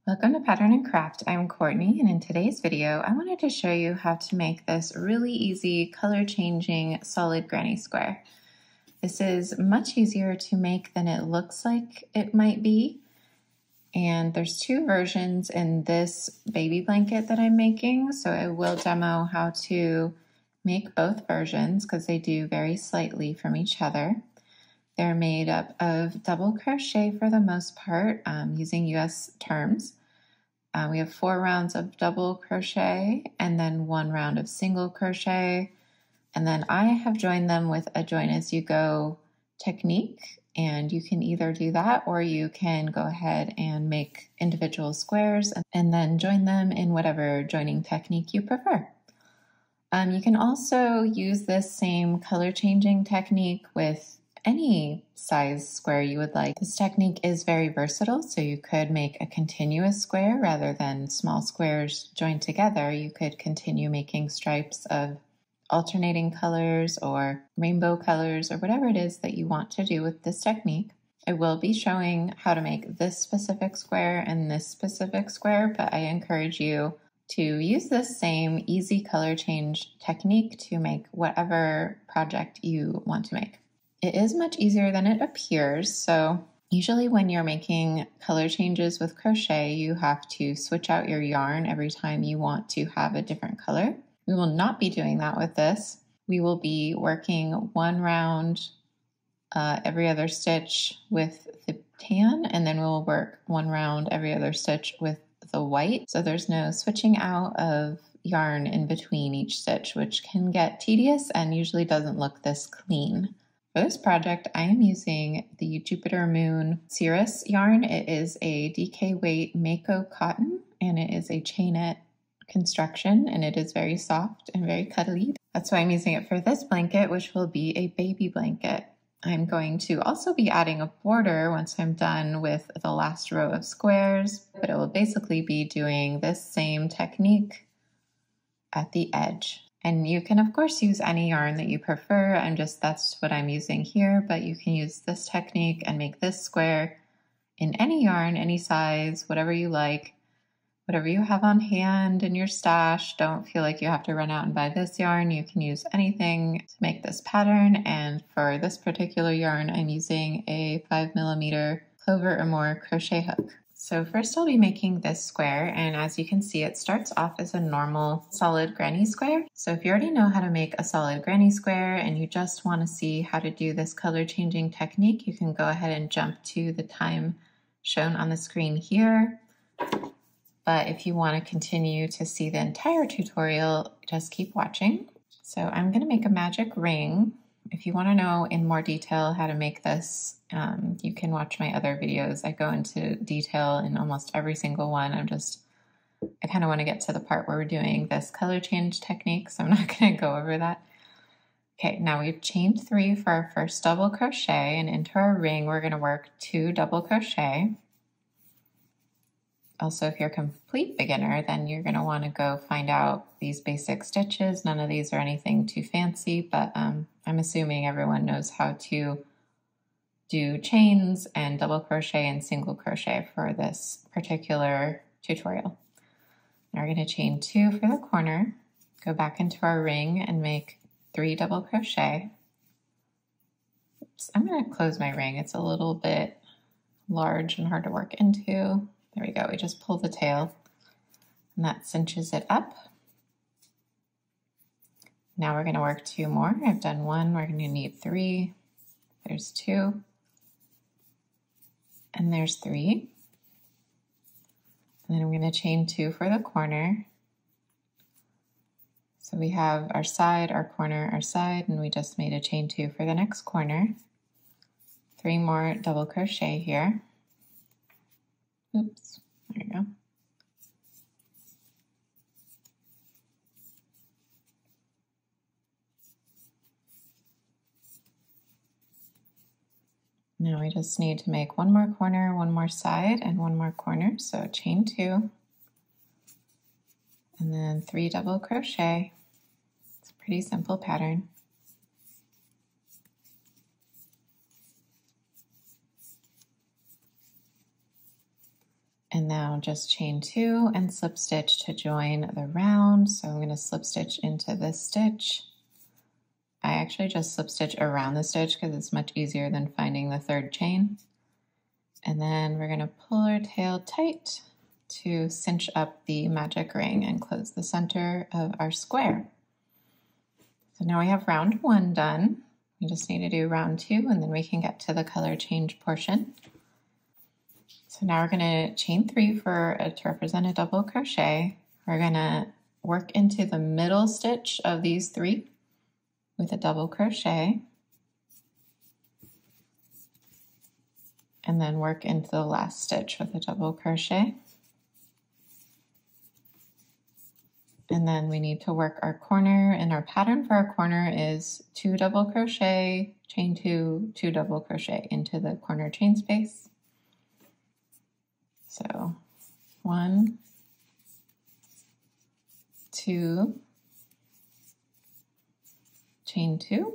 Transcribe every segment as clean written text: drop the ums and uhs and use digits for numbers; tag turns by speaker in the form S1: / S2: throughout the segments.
S1: Welcome to Pattern and Craft. I'm Courtney, and in today's video, I wanted to show you how to make this really easy color-changing solid granny square. This is much easier to make than it looks like it might be, and there's two versions in this baby blanket that I'm making, so I will demo how to make both versions because they do vary slightly from each other. They're made up of double crochet for the most part, using US terms. We have 4 rounds of double crochet and then 1 round of single crochet. And then I have joined them with a join as you go technique. And you can either do that or you can go ahead and make individual squares and then join them in whatever joining technique you prefer. You can also use this same color changing technique with any size square you would like. This technique is very versatile, so you could make a continuous square rather than small squares joined together. You could continue making stripes of alternating colors or rainbow colors or whatever it is that you want to do with this technique. I will be showing how to make this specific square and this specific square, but I encourage you to use this same easy color change technique to make whatever project you want to make. It is much easier than it appears. So usually when you're making color changes with crochet, you have to switch out your yarn every time you want to have a different color. We will not be doing that with this. We will be working 1 round every other stitch with the tan, and then we'll work 1 round every other stitch with the white. So there's no switching out of yarn in between each stitch, which can get tedious and usually doesn't look this clean. For this project, I am using the Jupiter Moon Cirrus yarn. It is a DK weight Mako cotton, and it is a chainette construction, and it is very soft and very cuddly. That's why I'm using it for this blanket, which will be a baby blanket. I'm going to also be adding a border once I'm done with the last row of squares, but it will basically be doing this same technique at the edge. And you can, of course, use any yarn that you prefer. That's what I'm using here, but you can use this technique and make this square in any yarn, any size, whatever you like, whatever you have on hand in your stash. Don't feel like you have to run out and buy this yarn. You can use anything to make this pattern. And for this particular yarn, I'm using a 5mm clover or more crochet hook. So first I'll be making this square, and as you can see, it starts off as a normal solid granny square. So if you already know how to make a solid granny square and you just want to see how to do this color changing technique, you can go ahead and jump to the time shown on the screen here. But if you want to continue to see the entire tutorial, just keep watching. So I'm going to make a magic ring. If you want to know in more detail how to make this, you can watch my other videos. I go into detail in almost every single one. I kind of want to get to the part where we're doing this color change technique, so I'm not going to go over that. Okay, now we've chained 3 for our first double crochet, and into our ring we're going to work 2 double crochet. Also, if you're a complete beginner, then you're going to want to go find out these basic stitches. None of these are anything too fancy, but I'm assuming everyone knows how to do chains and double crochet and single crochet for this particular tutorial. Now we're going to chain 2 for the corner, go back into our ring and make 3 double crochet. Oops, I'm going to close my ring. It's a little bit large and hard to work into. There we go, we just pull the tail and that cinches it up. Now we're going to work 2 more. I've done 1, we're going to need 3. There's 2. And there's 3. And then I'm going to chain 2 for the corner. So we have our side, our corner, our side, and we just made a chain 2 for the next corner. 3 more double crochet here. Oops, there you go. Now we just need to make 1 more corner, 1 more side, and 1 more corner. So chain 2, and then 3 double crochet. It's a pretty simple pattern. And now just chain 2 and slip stitch to join the round. So I'm going to slip stitch into this stitch. I actually just slip stitch around the stitch because it's much easier than finding the third chain. And then we're going to pull our tail tight to cinch up the magic ring and close the center of our square. So now we have round 1 done. We just need to do round 2 and then we can get to the color change portion. So now we're going to chain 3 to represent a double crochet. We're going to work into the middle stitch of these 3 with a double crochet. And then work into the last stitch with a double crochet. And then we need to work our corner, and our pattern for our corner is 2 double crochet, chain 2, 2 double crochet into the corner chain space. So 1, 2, chain 2,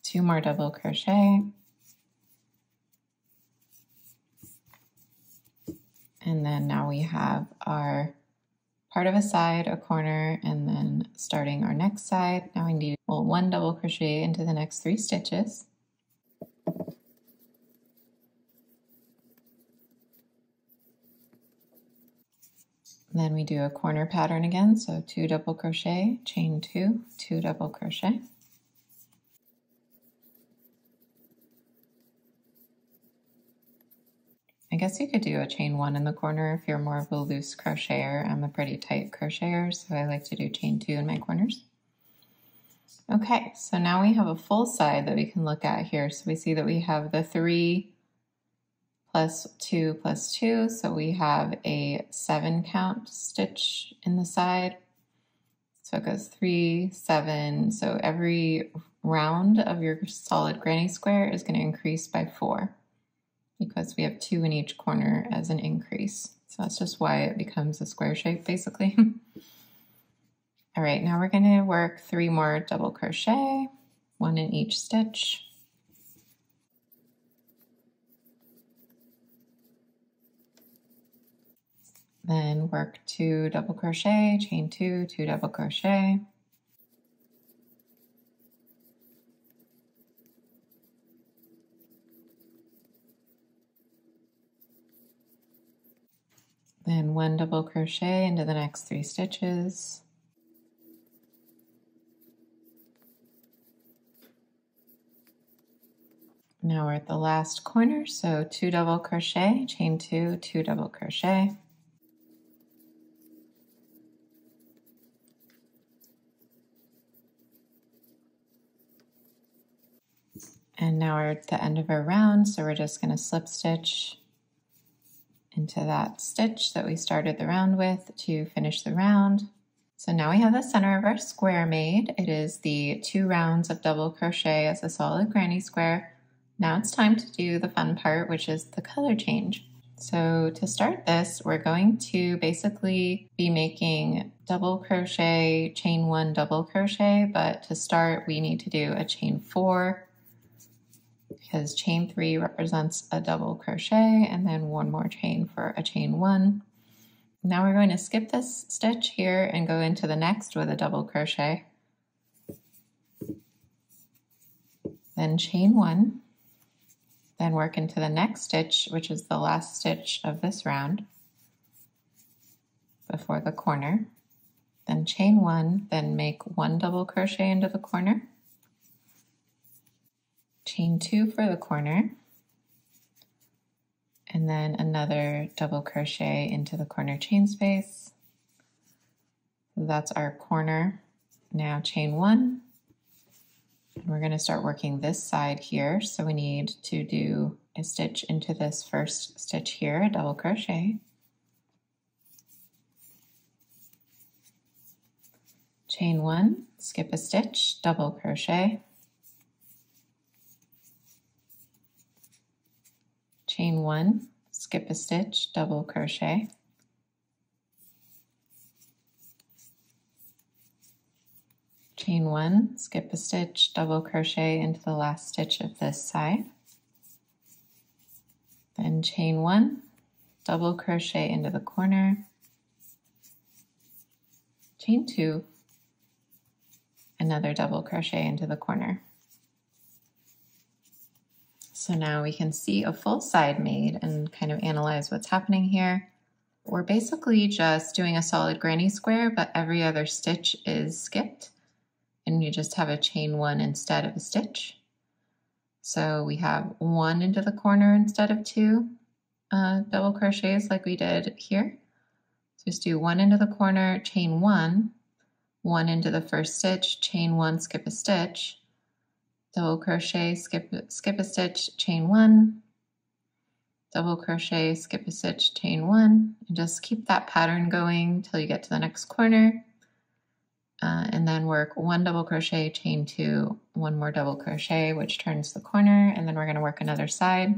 S1: 2 more double crochet, and then now we have our part of a side, a corner, and then starting our next side. Now we need 1 double crochet into the next 3 stitches. And then we do a corner pattern again, so 2 double crochet, chain 2, 2 double crochet. I guess you could do a chain 1 in the corner if you're more of a loose crocheter. I'm a pretty tight crocheter, so I like to do chain 2 in my corners. Okay, so now we have a full side that we can look at here. So we see that we have the 3 plus 2 plus 2, so we have a 7 count stitch in the side. So it goes 3, 7, so every round of your solid granny square is going to increase by 4. Because we have 2 in each corner as an increase. So that's just why it becomes a square shape, basically. All right, now we're going to work 3 more double crochet, 1 in each stitch. Then work 2 double crochet, chain 2, 2 double crochet. Then 1 double crochet into the next 3 stitches. Now we're at the last corner, so 2 double crochet, chain 2, 2 double crochet. And now we're at the end of our round, so we're just going to slip stitch into that stitch that we started the round with to finish the round. So now we have the center of our square made. It is the 2 rounds of double crochet as a solid granny square. Now it's time to do the fun part, which is the color change. So to start this, we're going to basically be making double crochet, chain 1 double crochet, but to start we need to do a chain 4 because chain 3 represents a double crochet and then 1 more chain for a chain 1. Now we're going to skip this stitch here and go into the next with a double crochet. Then chain 1, then work into the next stitch, which is the last stitch of this round before the corner. Then chain 1, then make 1 double crochet into the corner. Chain 2 for the corner, and then another double crochet into the corner chain space. So that's our corner. Now chain 1, and we're going to start working this side here. So we need to do a stitch into this first stitch here, a double crochet. Chain 1, skip a stitch, double crochet. Chain 1, skip a stitch, double crochet. Chain 1, skip a stitch, double crochet into the last stitch of this side. then chain 1, double crochet into the corner, chain 2, another double crochet into the corner. So now we can see a full side made and kind of analyze what's happening here. We're basically just doing a solid granny square, but every other stitch is skipped, and you just have a chain 1 instead of a stitch. So we have 1 into the corner instead of 2 double crochets like we did here. So just do 1 into the corner, chain 1, 1 into the first stitch, chain 1, skip a stitch, double crochet, skip a stitch, chain 1, double crochet, skip a stitch, chain 1, and just keep that pattern going till you get to the next corner. And then work 1 double crochet, chain 2, 1 more double crochet, which turns the corner, and then we're going to work another side.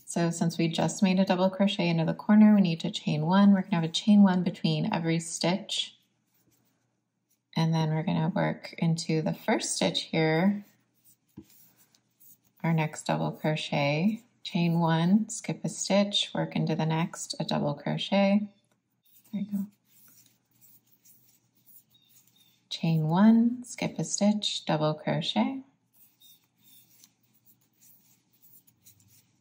S1: So since we just made a double crochet into the corner, we need to chain 1. We're going to have a chain 1 between every stitch. And then we're going to work into the first stitch here, our next double crochet, chain 1, skip a stitch, work into the next, a double crochet. There you go. Chain 1, skip a stitch, double crochet.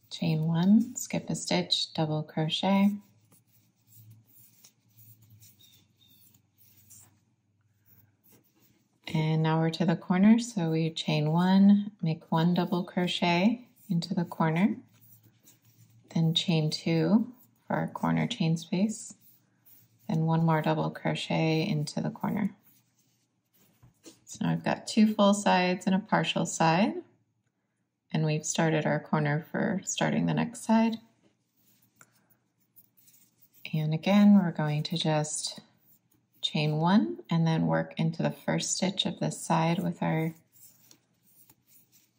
S1: Chain 1, skip a stitch, double crochet. And now we're to the corner, so we chain 1, make 1 double crochet into the corner, then chain 2 for our corner chain space, then 1 more double crochet into the corner. So now I've got 2 full sides and a partial side, and we've started our corner for starting the next side. And again, we're going to just chain 1 and then work into the first stitch of this side with our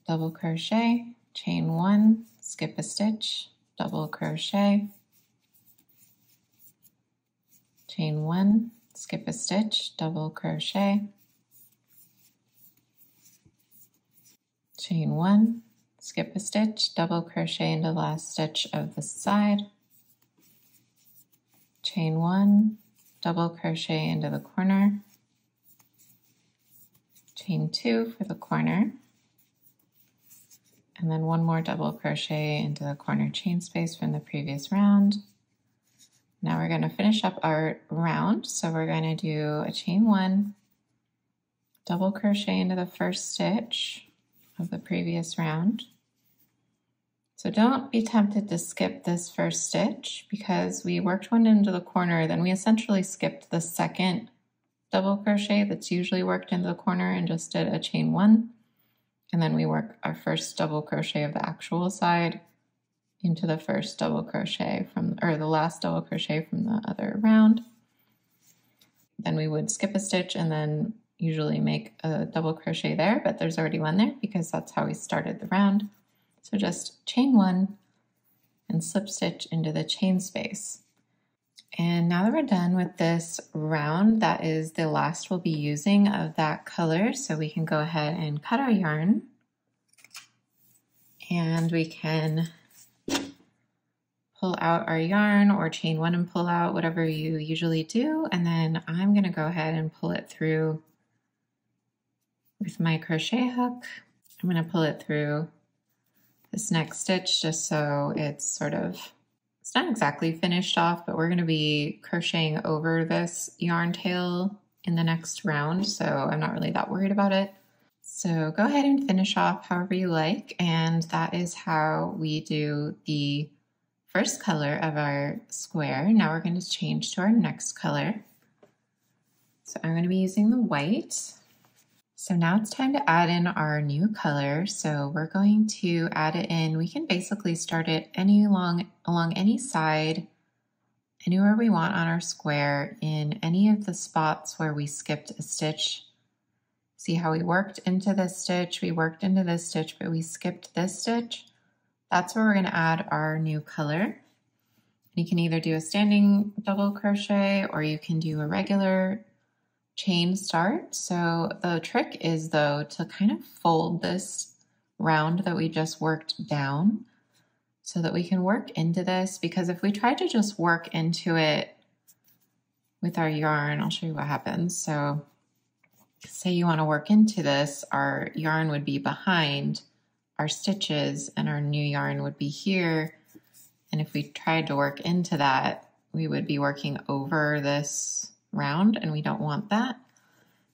S1: double crochet, chain 1, skip a stitch, double crochet, chain 1, skip a stitch, double crochet, chain 1, skip a stitch, double crochet into the last stitch of the side, chain 1, double crochet into the corner, chain 2 for the corner, and then 1 more double crochet into the corner chain space from the previous round. Now we're going to finish up our round, so we're going to do a chain 1, double crochet into the first stitch of the previous round. So don't be tempted to skip this first stitch because we worked 1 into the corner, then we essentially skipped the second double crochet that's usually worked into the corner and just did a chain 1. And then we work our first double crochet of the actual side into the first double crochet or the last double crochet from the other round. Then we would skip a stitch and then usually make a double crochet there, but there's already 1 there because that's how we started the round. So just chain 1 and slip stitch into the chain space. And now that we're done with this round, that is the last we'll be using of that color. So we can go ahead and cut our yarn and we can pull out our yarn or chain 1 and pull out, whatever you usually do. And then I'm going to go ahead and pull it through with my crochet hook. I'm going to pull it through this next stitch just so it's it's not exactly finished off, but we're going to be crocheting over this yarn tail in the next round, so I'm not really that worried about it. So go ahead and finish off however you like, and that is how we do the first color of our square. Now we're going to change to our next color. So I'm going to be using the white. So now it's time to add in our new color. So we're going to add it in. We can basically start it along any side, anywhere we want on our square, in any of the spots where we skipped a stitch. See how we worked into this stitch, we worked into this stitch, but we skipped this stitch. That's where we're going to add our new color. You can either do a standing double crochet or you can do a regular chain start. So the trick is though to kind of fold this round that we just worked down. so that we can work into this, because if we try to just work into it with our yarn, I'll show you what happens. So say you want to work into this, our yarn would be behind our stitches and our new yarn would be here. And if we tried to work into that, we would be working over this round and we don't want that.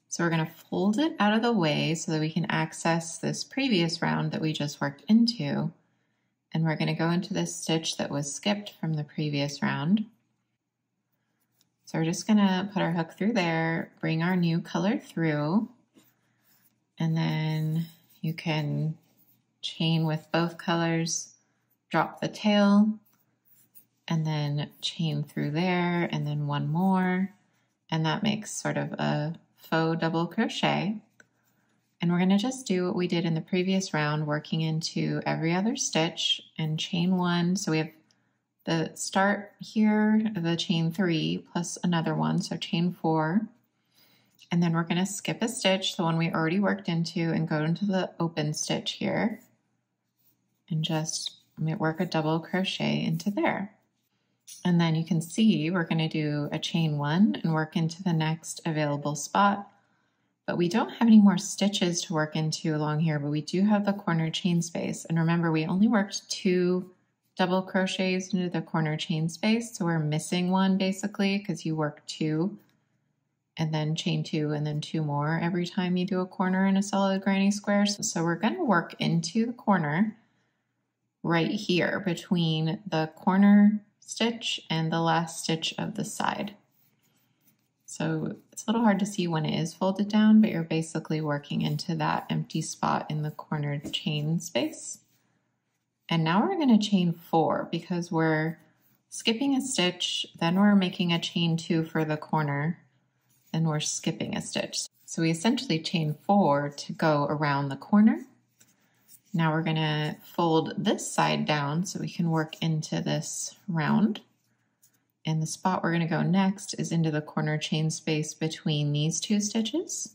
S1: So we're going to fold it out of the way so that we can access this previous round that we just worked into. And we're going to go into this stitch that was skipped from the previous round. So we're just going to put our hook through there, bring our new color through, and then you can chain with both colors, drop the tail, and then chain through there, and then one more, and that makes sort of a faux double crochet. And we're going to just do what we did in the previous round, working into every other stitch and chain one. So we have the start here, the chain 3 plus another one, so chain 4. And then we're going to skip a stitch, the one we already worked into, and go into the open stitch here and just work a double crochet into there. And then you can see we're going to do a chain 1 and work into the next available spot. But we don't have any more stitches to work into along here, but we do have the corner chain space. And remember, we only worked 2 double crochets into the corner chain space, so we're missing one basically, because you work 2 and then chain 2 and then 2 more every time you do a corner in a solid granny square. So we're going to work into the corner right here between the corner stitch and the last stitch of the side. So it's a little hard to see when it is folded down, but you're basically working into that empty spot in the corner chain space. And now we're going to chain 4 because we're skipping a stitch, then we're making a chain 2 for the corner, then we're skipping a stitch. So we essentially chain 4 to go around the corner. Now we're going to fold this side down so we can work into this round. And the spot we're going to go next is into the corner chain space between these 2 stitches.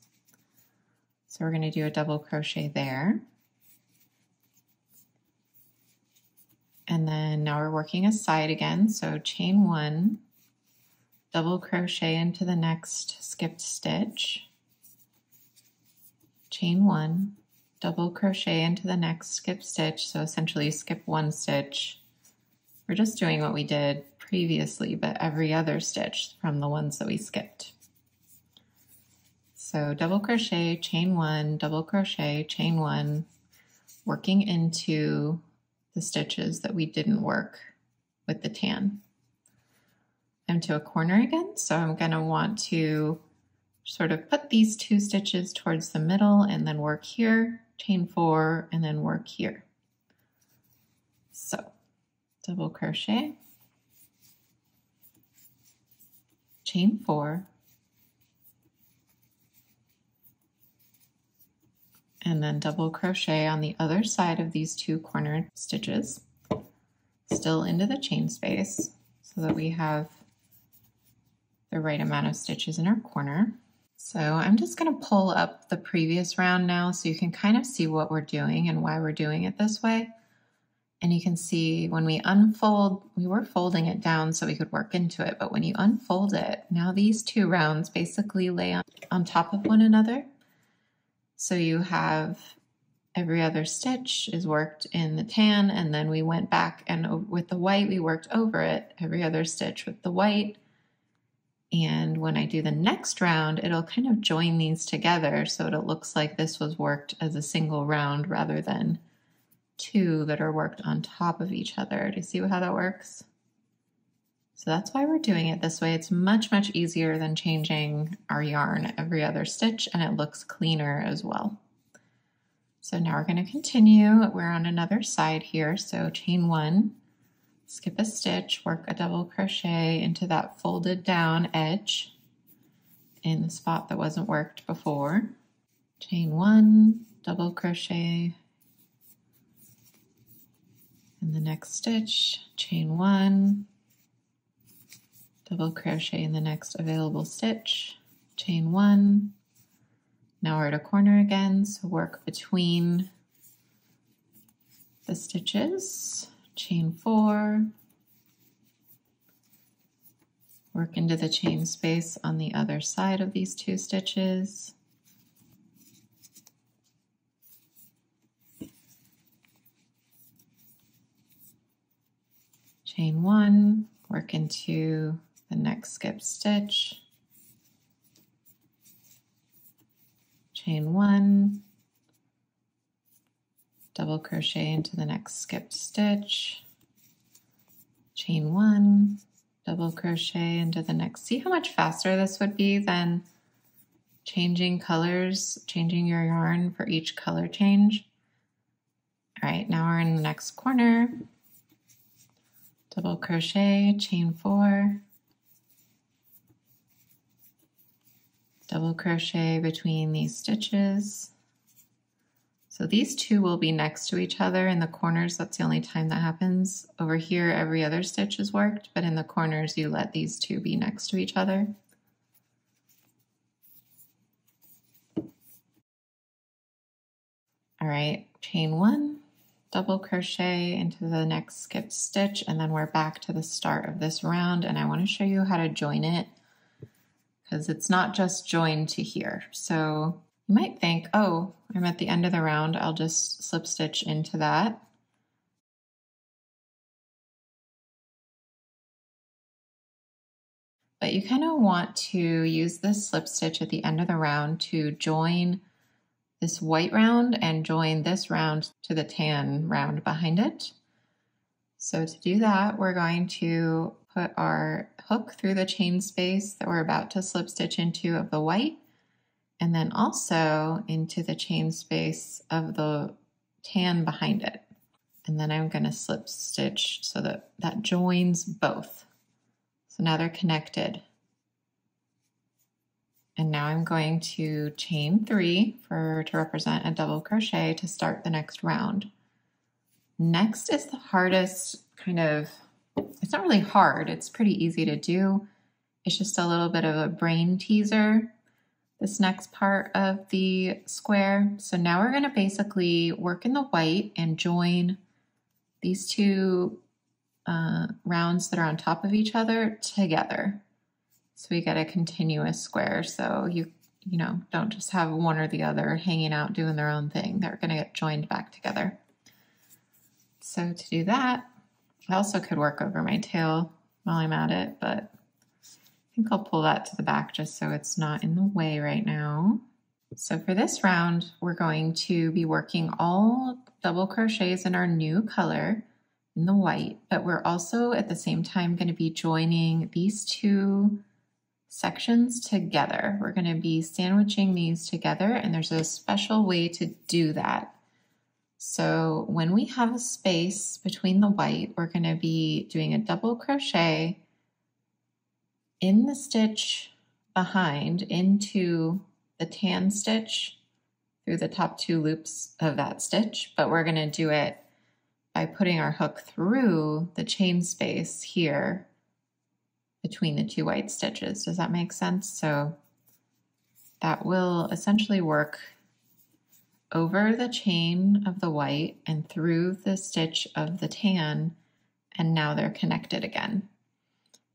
S1: So we're going to do a double crochet there. And then now we're working a side again. So chain 1, double crochet into the next skipped stitch, chain 1, double crochet into the next skipped stitch. So essentially skip 1 stitch. We're just doing what we did previously, but every other stitch from the ones that we skipped. So double crochet, chain 1, double crochet, chain 1, working into the stitches that we didn't work with the tan. I'm to a corner again, so I'm going to want to sort of put these 2 stitches towards the middle and then work here, chain 4, and then work here. So double crochet, chain 4, and then double crochet on the other side of these 2 corner stitches, still into the chain space so that we have the right amount of stitches in our corner. So I'm just going to pull up the previous round now so you can kind of see what we're doing and why we're doing it this way. And you can see when we unfold, we were folding it down so we could work into it, but when you unfold it, now these 2 rounds basically lay on top of one another. So you have every other stitch is worked in the tan, and then we went back and with the white, we worked over it, every other stitch with the white. And when I do the next round, it'll kind of join these together so it looks like this was worked as a single round rather than 2 that are worked on top of each other. Do you see how that works? So that's why we're doing it this way. It's much, much easier than changing our yarn every other stitch, and it looks cleaner as well. So now we're going to continue. We're on another side here. So chain 1, skip a stitch, work a double crochet into that folded down edge in the spot that wasn't worked before. Chain 1, double crochet in the next stitch, chain 1, double crochet in the next available stitch, chain 1. Now we're at a corner again, so work between the stitches, chain 4, work into the chain space on the other side of these 2 stitches. Chain 1, work into the next skip stitch. Chain 1, double crochet into the next skipped stitch. Chain 1, double crochet into the next. See how much faster this would be than changing colors, changing your yarn for each color change. All right, now we're in the next corner. Double crochet, chain 4, double crochet between these stitches. So these 2 will be next to each other in the corners. That's the only time that happens. Over here, every other stitch is worked, but in the corners, you let these 2 be next to each other. All right, chain 1, double crochet into the next skipped stitch, and then we're back to the start of this round, and I want to show you how to join it because it's not just joined to here. So you might think, oh, I'm at the end of the round, I'll just slip stitch into that. But you kind of want to use this slip stitch at the end of the round to join this white round and join this round to the tan round behind it. So to do that, we're going to put our hook through the chain space that we're about to slip stitch into of the white, and then also into the chain space of the tan behind it. And then I'm going to slip stitch so that that joins both. So now they're connected. And now I'm going to chain 3 to represent a double crochet to start the next round. Next is the hardest kind of, it's not really hard, it's pretty easy to do. It's just a little bit of a brain teaser, this next part of the square. So now we're going to basically work in the white and join these 2 rounds that are on top of each other together. So we get a continuous square. So you know, don't just have one or the other hanging out doing their own thing. They're going to get joined back together. So to do that, I also could work over my tail while I'm at it, but I think I'll pull that to the back just so it's not in the way right now. So for this round, we're going to be working all double crochets in our new color in the white, but we're also at the same time going to be joining these 2 sections together. We're going to be sandwiching these together, and there's a special way to do that. So when we have a space between the white, we're going to be doing a double crochet in the stitch behind into the tan stitch through the top 2 loops of that stitch, but we're going to do it by putting our hook through the chain space here between the 2 white stitches. Does that make sense? So that will essentially work over the chain of the white and through the stitch of the tan, and now they're connected again.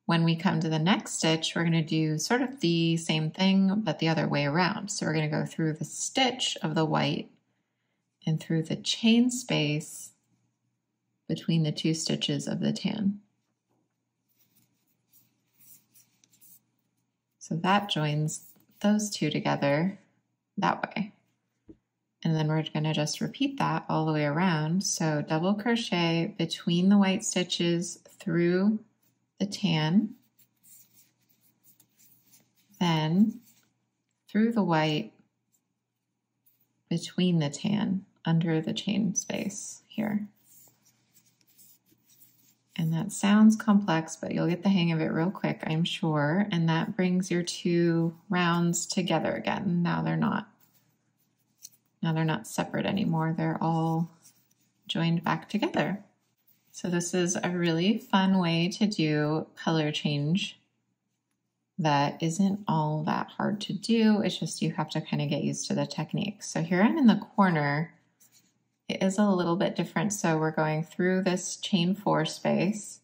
S1: When we come to the next stitch, we're going to do sort of the same thing, but the other way around. So we're going to go through the stitch of the white and through the chain space between the 2 stitches of the tan. So that joins those 2 together that way. And then we're going to just repeat that all the way around. So double crochet between the white stitches through the tan, then through the white between the tan under the chain space here. And that sounds complex, but you'll get the hang of it real quick, I'm sure. And that brings your 2 rounds together again. Now they're not separate anymore. They're all joined back together. So this is a really fun way to do color change that isn't all that hard to do. It's just you have to kind of get used to the technique. So here I'm in the corner. technique is a little bit different. So we're going through this chain 4 space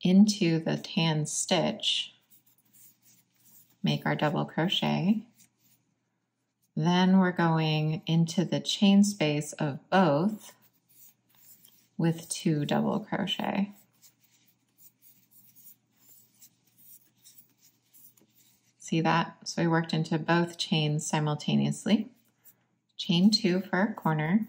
S1: into the tan stitch, make our double crochet. Then we're going into the chain space of both with 2 double crochet. See that? So we worked into both chains simultaneously. Chain 2 for our corner,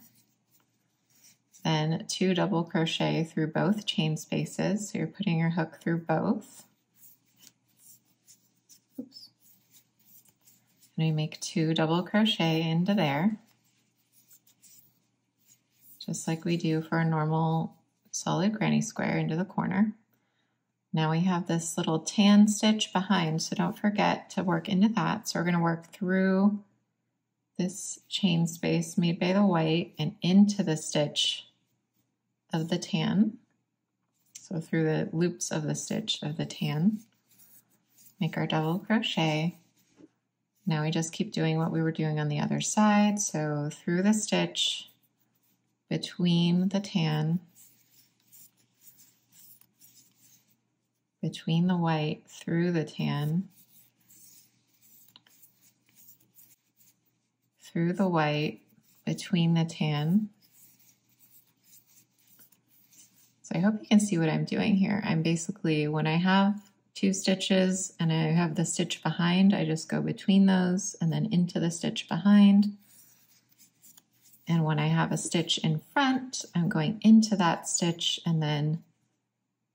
S1: then 2 double crochet through both chain spaces. So you're putting your hook through both. Oops. And we make 2 double crochet into there, just like we do for a normal solid granny square into the corner. Now we have this little tan stitch behind, so don't forget to work into that. So we're going to work through this chain space made by the white and into the stitch of the tan. So through the loops of the stitch of the tan, make our double crochet. Now we just keep doing what we were doing on the other side. So through the stitch between the tan, between the white, through the tan, through the white, between the tan. So I hope you can see what I'm doing here. I'm basically, when I have 2 stitches and I have the stitch behind, I just go between those and then into the stitch behind. And when I have a stitch in front, I'm going into that stitch and then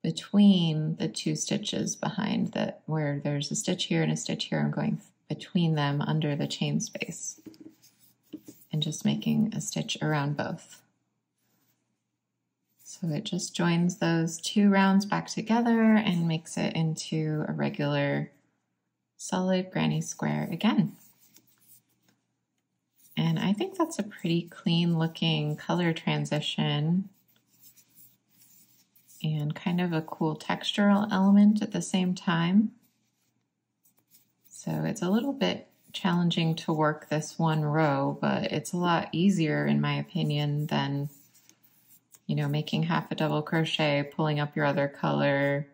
S1: between the 2 stitches behind that, where there's a stitch here and a stitch here, I'm going between them under the chain space and just making a stitch around both. So it just joins those 2 rounds back together and makes it into a regular solid granny square again. And I think that's a pretty clean looking color transition and kind of a cool textural element at the same time. So it's a little bit challenging to work this one row, but it's a lot easier in my opinion than, you know, making half a double crochet, pulling up your other color,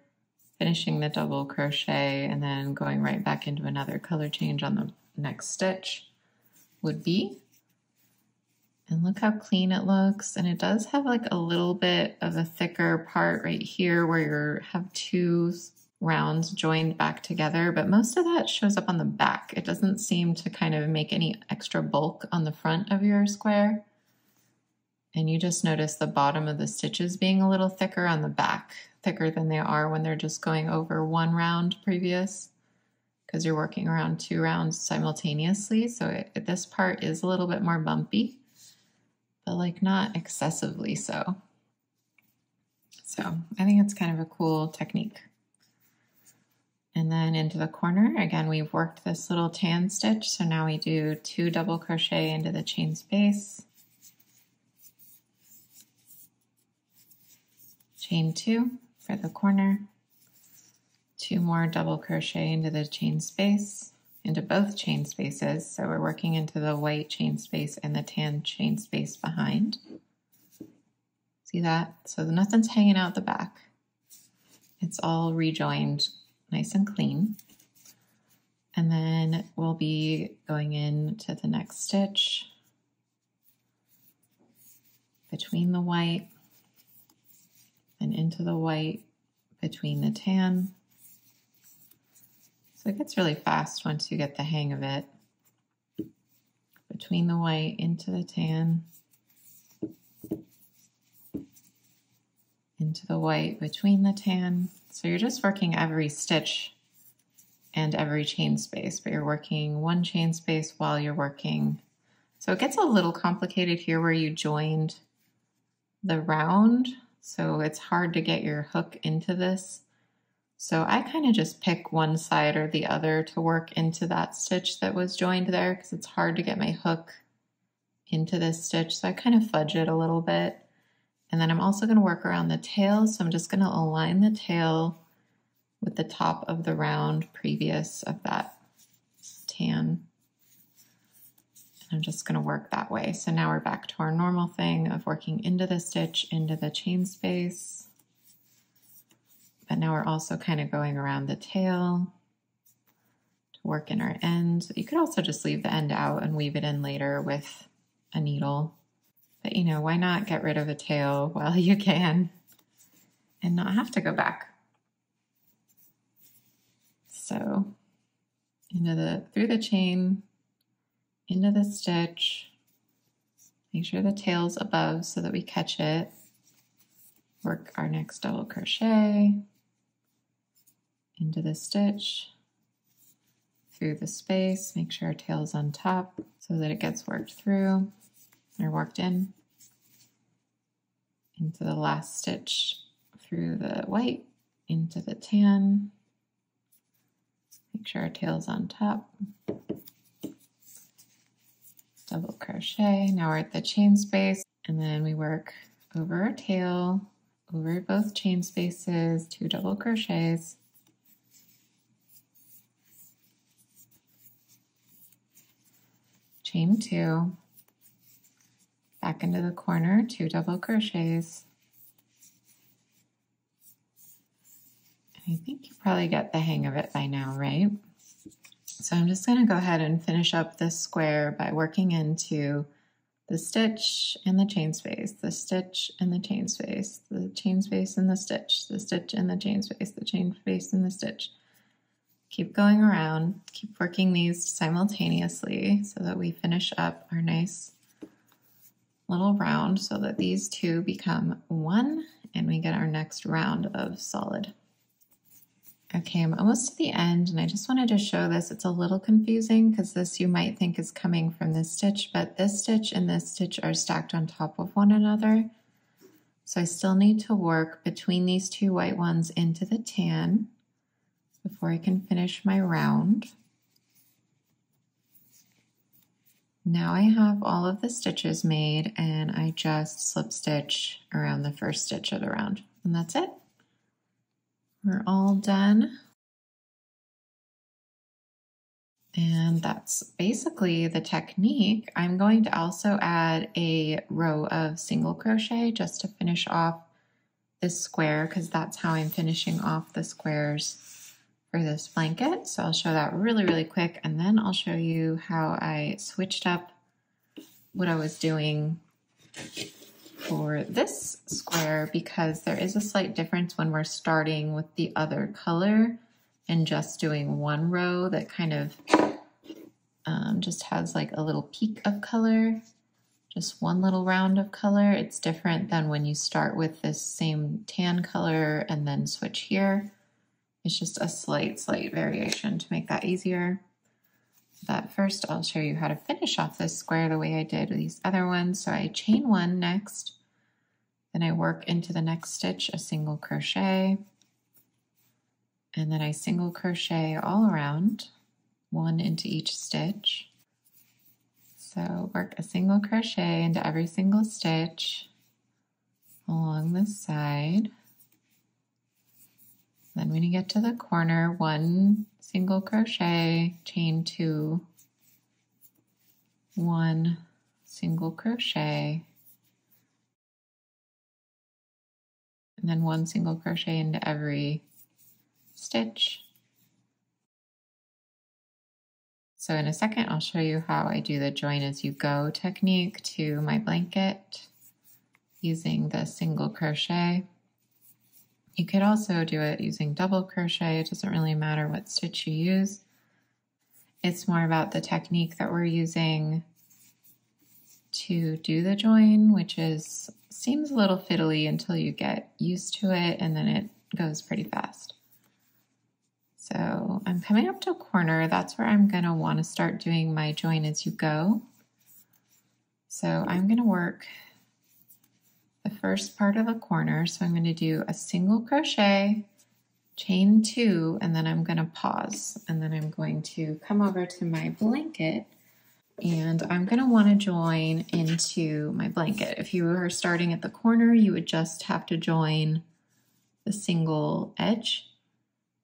S1: finishing the double crochet, and then going right back into another color change on the next stitch would be. And look how clean it looks. And it does have like a little bit of a thicker part right here where you have 2 rounds joined back together, but most of that shows up on the back. It doesn't seem to kind of make any extra bulk on the front of your square. And you just notice the bottom of the stitches being a little thicker on the back, thicker than they are when they're just going over 1 round previous, because you're working around 2 rounds simultaneously. So this part is a little bit more bumpy, but like not excessively so. So I think it's kind of a cool technique. And then into the corner, again, we've worked this little tan stitch. So now we do 2 double crochet into the chain space, chain 2 for the corner, 2 more double crochet into the chain space, into both chain spaces. So we're working into the white chain space and the tan chain space behind. See that? So nothing's hanging out the back. It's all rejoined nice and clean. And then we'll be going into the next stitch between the white and into the white between the tan. So it gets really fast once you get the hang of it. Between the white into the tan, into the white between the tan. So you're just working every stitch and every chain space, but you're working 1 chain space while you're working. So it gets a little complicated here where you joined the round, so it's hard to get your hook into this. So I kind of just pick one side or the other to work into that stitch that was joined there because it's hard to get my hook into this stitch. So I kind of fudge it a little bit. And then I'm also going to work around the tail. So I'm just going to align the tail with the top of the round previous of that tan. And I'm just going to work that way. So now we're back to our normal thing of working into the stitch, into the chain space. But now we're also kind of going around the tail to work in our end. You could also just leave the end out and weave it in later with a needle. But you know, why not get rid of a tail while you can and not have to go back? So through the chain, into the stitch, make sure the tail's above so that we catch it. Work our next double crochet, into the stitch, through the space, make sure our tail's on top so that it gets worked through or worked in, into the last stitch, through the white, into the tan, make sure our tail's on top. Double crochet. Now we're at the chain space, and then we work over our tail, over both chain spaces, 2 double crochets. Chain 2, back into the corner, 2 double crochets. I think you probably get the hang of it by now, right? So I'm just going to go ahead and finish up this square by working into the stitch and the chain space, the stitch and the chain space, the chain space and the stitch and the chain space, the chain space and the stitch. Keep going around, keep working these simultaneously so that we finish up our nice little round so that these 2 become 1 and we get our next round of solid. Okay, I'm almost to the end and I just wanted to show this. It's a little confusing because this you might think is coming from this stitch, but this stitch and this stitch are stacked on top of one another. So I still need to work between these 2 white ones into the tan before I can finish my round. Now I have all of the stitches made and I just slip stitch around the first stitch of the round, and that's it. We're all done. And that's basically the technique. I'm going to also add a row of single crochet just to finish off this square because that's how I'm finishing off the squares for this blanket. So I'll show that really, really quick and then I'll show you how I switched up what I was doing for this square because there is a slight difference when we're starting with the other color and just doing one row that kind of just has like a little peak of color, just one little round of color. It's different than when you start with this same tan color and then switch here. It's just a slight variation to make that easier. But first I'll show you how to finish off this square the way I did with these other ones. So I chain 1 next, then I work into the next stitch a single crochet, and then I single crochet all around, 1 into each stitch. So work a single crochet into every single stitch along this side. Then when you get to the corner, 1 single crochet, chain 2, 1 single crochet, and then 1 single crochet into every stitch. So in a second, I'll show you how I do the join as you go technique to my blanket using the single crochet. You could also do it using double crochet. It doesn't really matter what stitch you use. It's more about the technique that we're using to do the join, which seems a little fiddly until you get used to it, and then it goes pretty fast. So I'm coming up to a corner. That's where I'm gonna want to start doing my join as you go. So I'm gonna work the first part of the corner. So I'm going to do a single crochet, chain 2, and then I'm going to pause. And then I'm going to come over to my blanket and I'm going to want to join into my blanket. If you were starting at the corner, you would just have to join the single edge.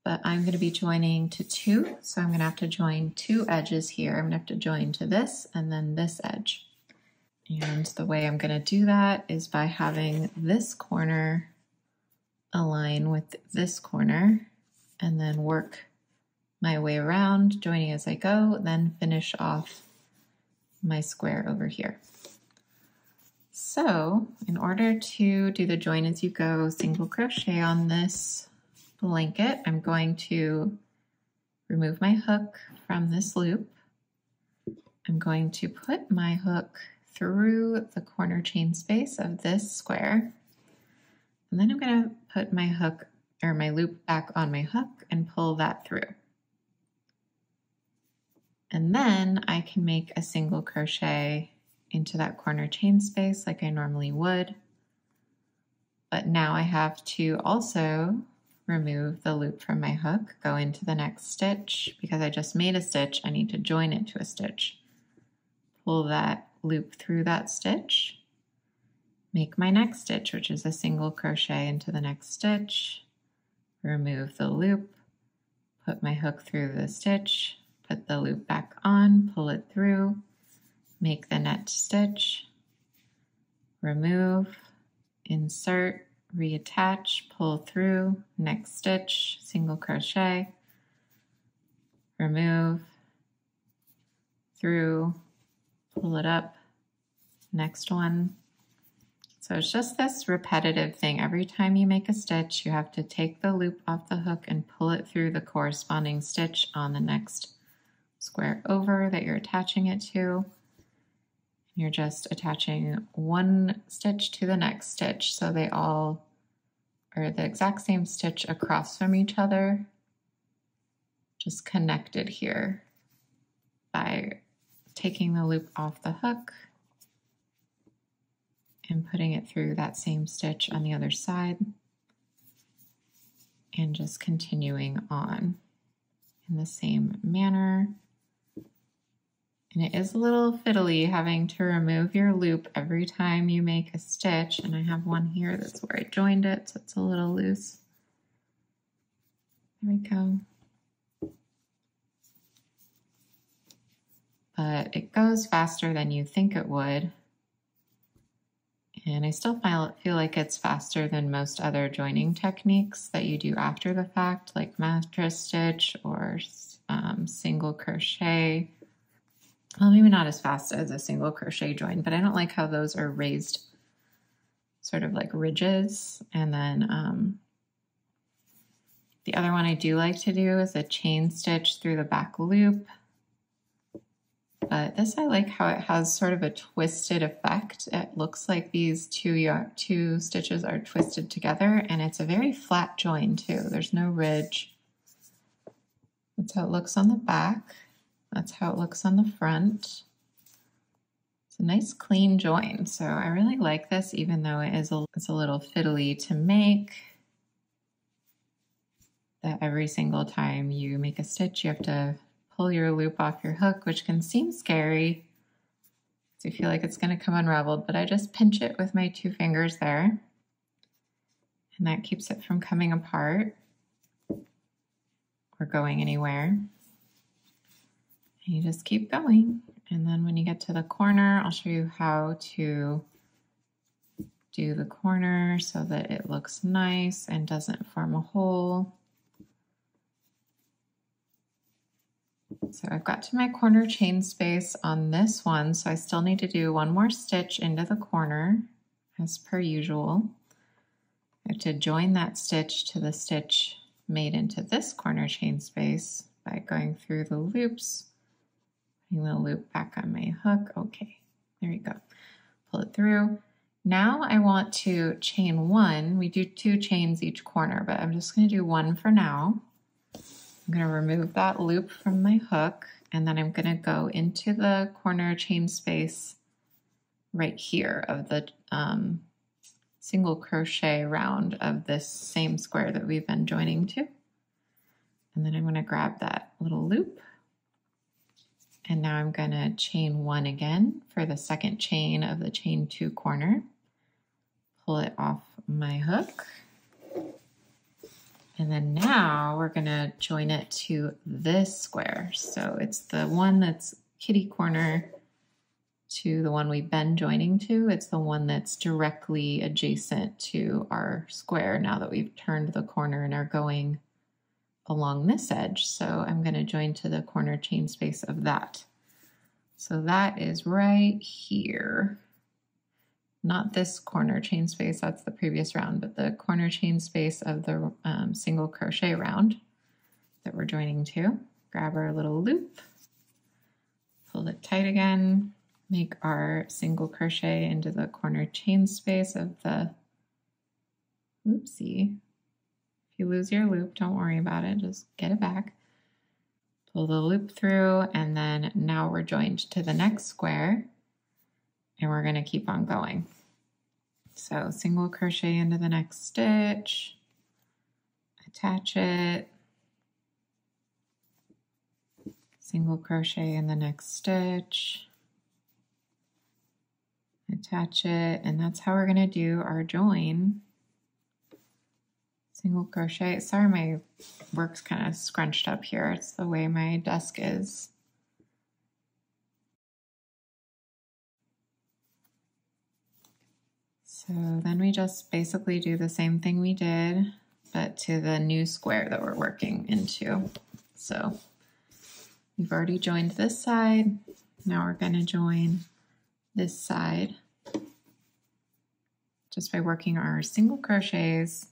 S1: but I'm going to be joining to 2, so I'm going to have to join 2 edges here. I'm going to have to join to this and then this edge. And the way I'm going to do that is by having this corner align with this corner and then work my way around, joining as I go, then finish off my square over here. So in order to do the join as you go single crochet on this blanket, I'm going to remove my hook from this loop. I'm going to put my hook through the corner chain space of this square, and then I'm going to put my hook or my loop back on my hook and pull that through. And then I can make a single crochet into that corner chain space like I normally would. But now I have to also remove the loop from my hook, go into the next stitch. Because I just made a stitch, I need to join it to a stitch. Pull that loop through that stitch, make my next stitch, which is a single crochet into the next stitch, remove the loop, put my hook through the stitch, put the loop back on, pull it through, make the next stitch, remove, insert, reattach, pull through, next stitch, single crochet, remove, through, pull it up, next one. So it's just this repetitive thing. Every time you make a stitch, you have to take the loop off the hook and pull it through the corresponding stitch on the next square over that you're attaching it to. You're just attaching one stitch to the next stitch, so they all are the exact same stitch across from each other, just connected here by taking the loop off the hook and putting it through that same stitch on the other side, and just continuing on in the same manner. And it is a little fiddly having to remove your loop every time you make a stitch, and I have one here that's where I joined it, so it's a little loose. There we go. But it goes faster than you think it would. And I still feel like it's faster than most other joining techniques that you do after the fact, like mattress stitch or single crochet. Well, maybe not as fast as a single crochet join, but I don't like how those are raised sort of like ridges. And then the other one I do like to do is a chain stitch through the back loop. But this, I like how it has sort of a twisted effect. It looks like these two stitches are twisted together, and it's a very flat join too. There's no ridge. That's how it looks on the back. That's how it looks on the front. It's a nice clean join. So I really like this, even though it's a little fiddly to make. That every single time you make a stitch, you have to pull your loop off your hook, which can seem scary. So you feel like it's going to come unraveled, but I just pinch it with my 2 fingers there. And that keeps it from coming apart or going anywhere. And you just keep going. And then when you get to the corner, I'll show you how to do the corner so that it looks nice and doesn't form a hole. So I've got to my corner chain space on this one, so I still need to do one more stitch into the corner as per usual. I have to join that stitch to the stitch made into this corner chain space by going through the loops, putting the loop back on my hook. Okay, there you go. Pull it through. Now I want to chain 1. We do 2 chains each corner, but I'm just going to do 1 for now. I'm going to remove that loop from my hook, and then I'm going to go into the corner chain space right here of the single crochet round of this same square that we've been joining to. And then I'm going to grab that little loop, and now I'm going to chain 1 again for the second chain of the chain 2 corner. Pull it off my hook. And then now we're gonna join it to this square. So it's the one that's kitty corner to the one we've been joining to. It's the one that's directly adjacent to our square now that we've turned the corner and are going along this edge. So I'm gonna join to the corner chain space of that. So that is right here. Not this corner chain space, that's the previous round, but the corner chain space of the single crochet round that we're joining to. Grab our little loop, pull it tight again, make our single crochet into the corner chain space of the, oopsie. If you lose your loop, don't worry about it, just get it back. Pull the loop through, and then now we're joined to the next square, and we're gonna keep on going. So single crochet into the next stitch, attach it, single crochet in the next stitch, attach it, and that's how we're gonna do our join. Single crochet. Sorry, my work's kind of scrunched up here. It's the way my desk is. So then we just basically do the same thing we did, but to the new square that we're working into. So we've already joined this side. Now we're going to join this side just by working our single crochets,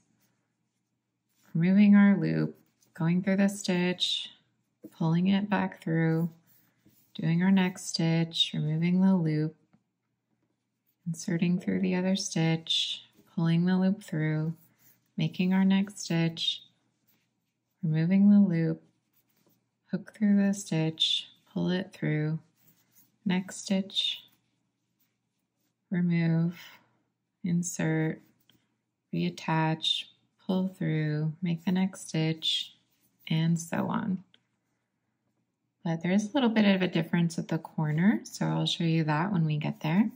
S1: removing our loop, going through the stitch, pulling it back through, doing our next stitch, removing the loop, inserting through the other stitch, pulling the loop through, making our next stitch, removing the loop, hook through the stitch, pull it through, next stitch, remove, insert, reattach, pull through, make the next stitch, and so on. But there is a little bit of a difference at the corner, so I'll show you that when we get there.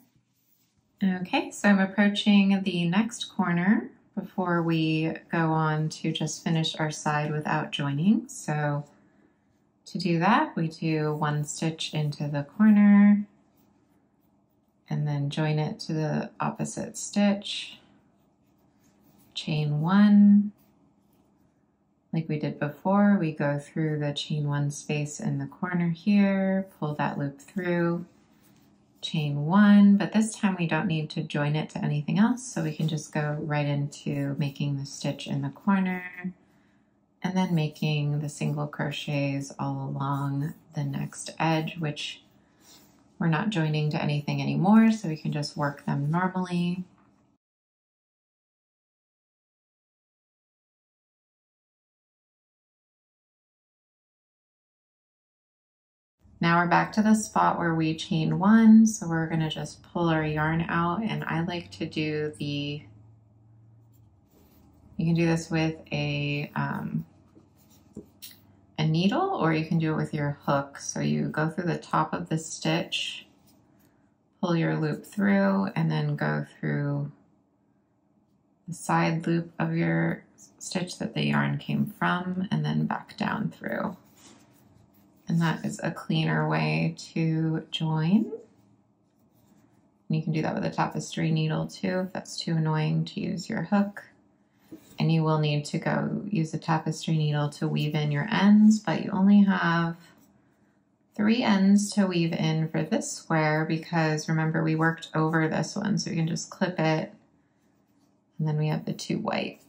S1: Okay, so I'm approaching the next corner before we go on to just finish our side without joining. So to do that, we do one stitch into the corner and then join it to the opposite stitch, chain one. Like we did before, we go through the chain one space in the corner here, pull that loop through, chain one, but this time we don't need to join it to anything else, so we can just go right into making the stitch in the corner and then making the single crochets all along the next edge, which we're not joining to anything anymore, so we can just work them normally. Now we're back to the spot where we chain one, so we're gonna just pull our yarn out, and I like to do you can do this with a needle, or you can do it with your hook. So you go through the top of the stitch, pull your loop through, and then go through the side loop of your stitch that the yarn came from, and then back down through. And that is a cleaner way to join. And you can do that with a tapestry needle too, if that's too annoying to use your hook. And you will need to go use a tapestry needle to weave in your ends, but you only have 3 ends to weave in for this square because remember we worked over this one, so you can just clip it, and then we have the 2 white.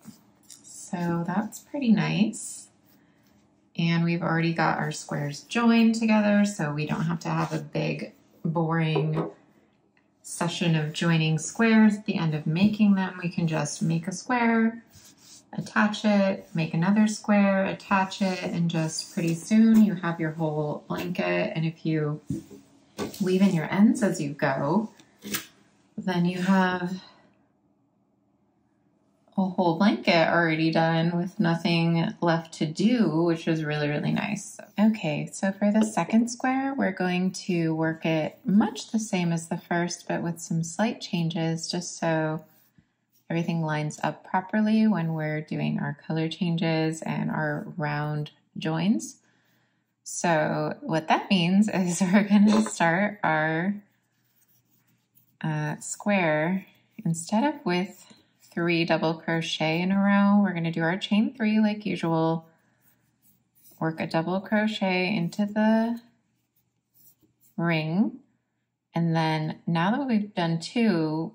S1: So that's pretty nice. And we've already got our squares joined together, so we don't have to have a big, boring session of joining squares at the end of making them. We can just make a square, attach it, make another square, attach it, and just pretty soon you have your whole blanket. And if you weave in your ends as you go, then you have a whole blanket already done with nothing left to do, which is really, really nice. Okay, so for the second square, we're going to work it much the same as the first, but with some slight changes just so everything lines up properly when we're doing our color changes and our round joins. So what that means is we're going to start our square, instead of with 3 double crochet in a row, we're going to do our chain 3 like usual, work a double crochet into the ring, and then now that we've done 2,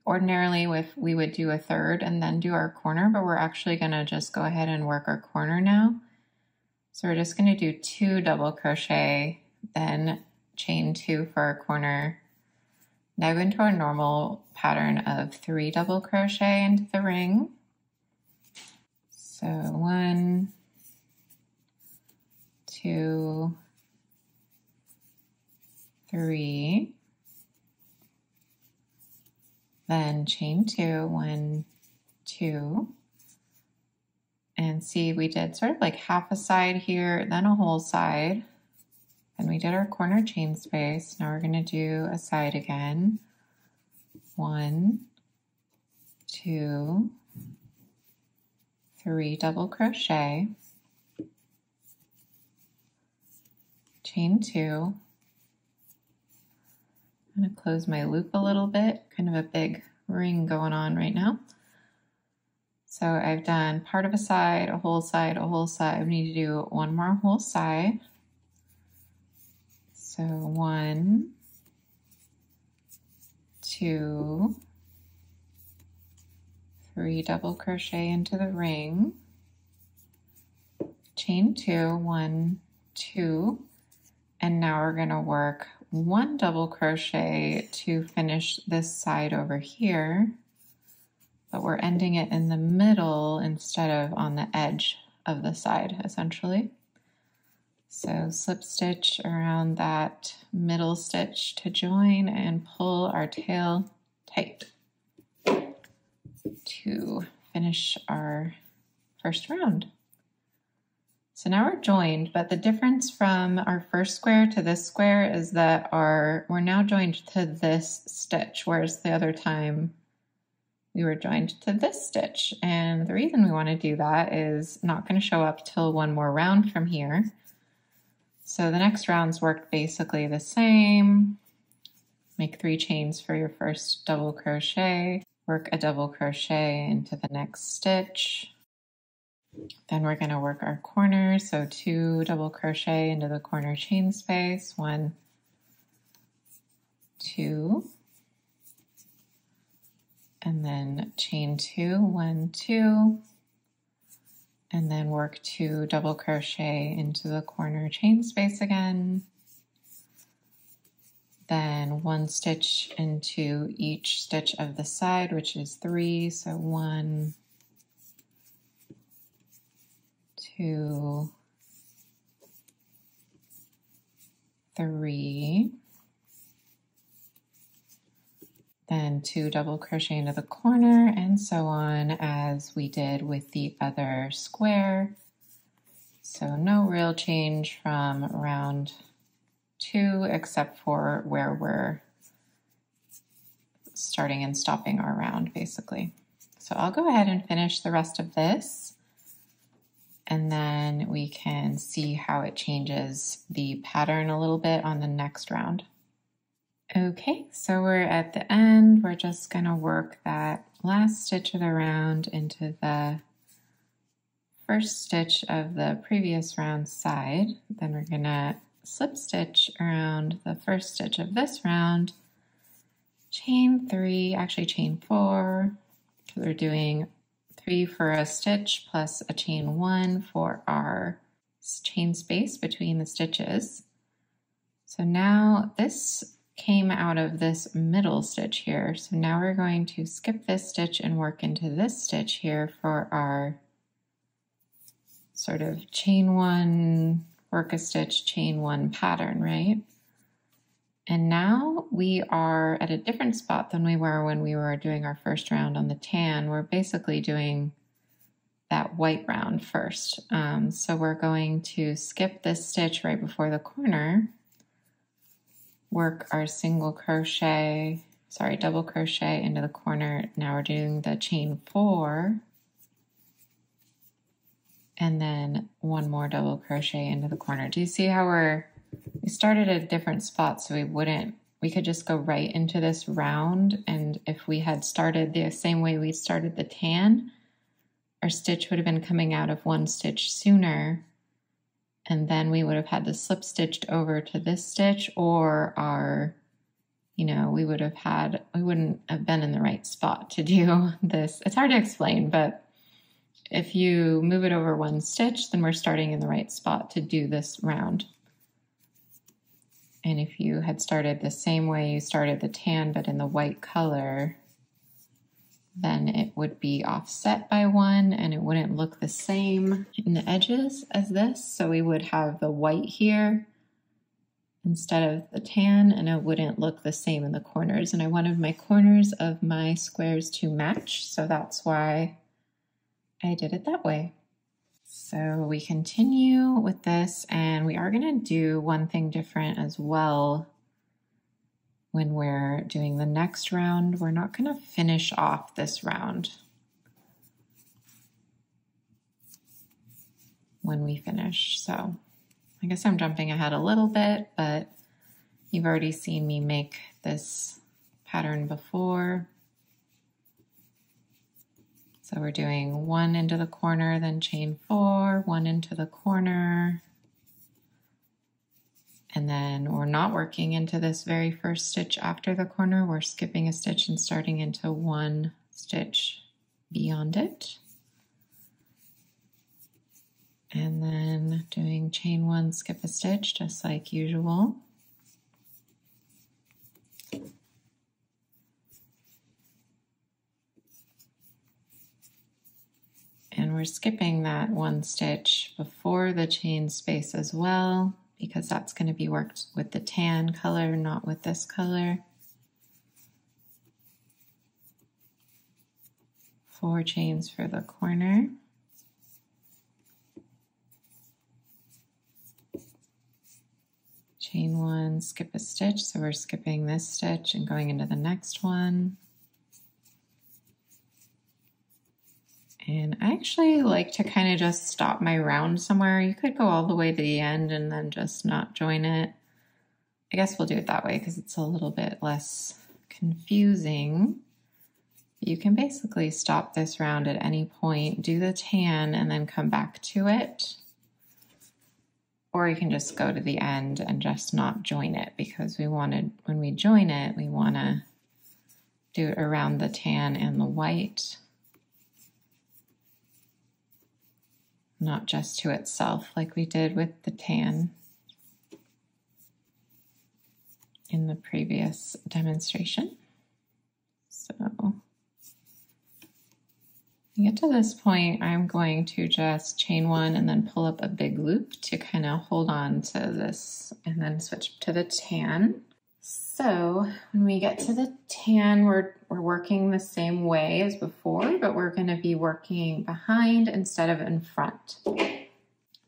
S1: ordinarily we would do a third and then do our corner, but we're actually going to just go ahead and work our corner now. So we're just going to do 2 double crochet, then chain 2 for our corner. Now go into our normal pattern of 3 double crochet into the ring. So 1, 2, 3, then chain 2, 1, 2, and see we did sort of like half a side here, then a whole side. Then we did our corner chain space. Now we're going to do a side again. 1, 2, 3 double crochet, chain 2. I'm going to close my loop a little bit, kind of a big ring going on right now. So I've done part of a side, a whole side, a whole side. We need to do one more whole side. So 1, 2, 3 double crochet into the ring, chain 2, 1, 2, and now we're going to work 1 double crochet to finish this side over here, but we're ending it in the middle instead of on the edge of the side, essentially. So slip stitch around that middle stitch to join and pull our tail tight to finish our first round. So now we're joined, but the difference from our first square to this square is that we're now joined to this stitch, whereas the other time we were joined to this stitch. And the reason we want to do that is not going to show up till one more round from here. So the next rounds work basically the same. Make 3 chains for your first double crochet, work a double crochet into the next stitch. Then we're going to work our corner, so 2 double crochet into the corner chain space, 1, 2, and then chain 2, 1, 2, and then work 2 double crochet into the corner chain space again. Then 1 stitch into each stitch of the side, which is 3, so 1, 2, 3, then 2 double crochet into the corner, and so on as we did with the other square. So no real change from round 2 except for where we're starting and stopping our round, basically. So I'll go ahead and finish the rest of this, and then we can see how it changes the pattern a little bit on the next round. Okay, so we're at the end. We're just going to work that last stitch of the round into the first stitch of the previous round side. Then we're going to slip stitch around the first stitch of this round, chain 3, actually chain 4, because we're doing 3 for a stitch plus a chain 1 for our chain space between the stitches. So now this came out of this middle stitch here. So now we're going to skip this stitch and work into this stitch here for our sort of chain 1, work a stitch, chain 1 pattern, right? And now we are at a different spot than we were when we were doing our first round on the tan. We're basically doing that white round first. So we're going to skip this stitch right before the corner, work our single crochet double crochet into the corner. Now we're doing the chain 4 and then one more double crochet into the corner. Do you see how we started at a different spot, so we could just go right into this round, and if we had started the same way we started the tan, our stitch would have been coming out of one stitch sooner, and then we would have had to slip stitched over to this stitch, or we wouldn't have been in the right spot to do this. It's hard to explain, but if you move it over one stitch, then we're starting in the right spot to do this round. And if you had started the same way you started the tan, but in the white color, then it would be offset by 1 and it wouldn't look the same in the edges as this. So we would have the white here instead of the tan, and it wouldn't look the same in the corners. And I wanted my corners of my squares to match, so that's why I did it that way. So we continue with this, and we are going to do one thing different as well. When we're doing the next round, we're not going to finish off this round when we finish. So I guess I'm jumping ahead a little bit, but you've already seen me make this pattern before. So we're doing 1 into the corner, then chain 4, 1 into the corner, and then we're not working into this very first stitch after the corner. We're skipping a stitch and starting into 1 stitch beyond it. And then doing chain 1, skip a stitch, just like usual. And we're skipping that 1 stitch before the chain space as well, because that's going to be worked with the tan color, not with this color. 4 chains for the corner. Chain 1, skip a stitch, so we're skipping this stitch and going into the next one. And I actually like to kind of just stop my round somewhere. You could go all the way to the end and then just not join it. I guess we'll do it that way because it's a little bit less confusing. You can basically stop this round at any point, do the tan, and then come back to it. Or you can just go to the end and just not join it, because when we join it, we want to do it around the tan and the white. Not just to itself like we did with the tan in the previous demonstration. So you get to this point, I'm going to just chain 1 and then pull up a big loop to kind of hold on to this, and then switch to the tan. So when we get to the tan, we're working the same way as before, but we're going to be working behind instead of in front.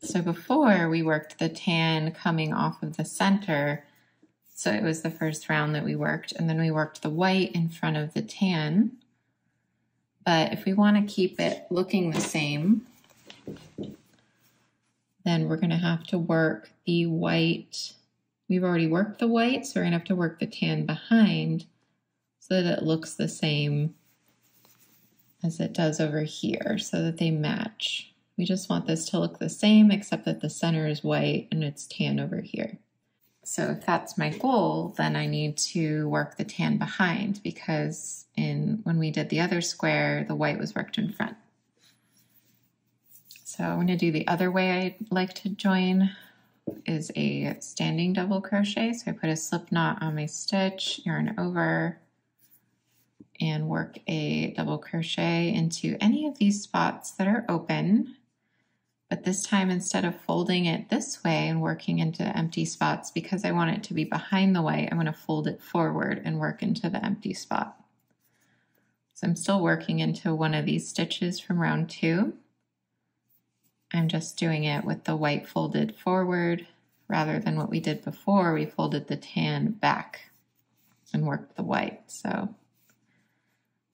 S1: So before we worked the tan coming off of the center, so it was the first round that we worked, and then we worked the white in front of the tan. But if we want to keep it looking the same, then we're going to have to work the white. We've already worked the white, so we're going to have to work the tan behind so that it looks the same as it does over here, so that they match. We just want this to look the same, except that the center is white and it's tan over here. So if that's my goal, then I need to work the tan behind, because when we did the other square, the white was worked in front. So I'm going to do the other way I like to join is a standing double crochet. So I put a slip knot on my stitch, yarn over, and work a double crochet into any of these spots that are open. But this time, instead of folding it this way and working into empty spots, because I want it to be behind the white, I'm going to fold it forward and work into the empty spot. So I'm still working into one of these stitches from round 2. I'm just doing it with the white folded forward rather than what we did before. We folded the tan back. and worked the white. So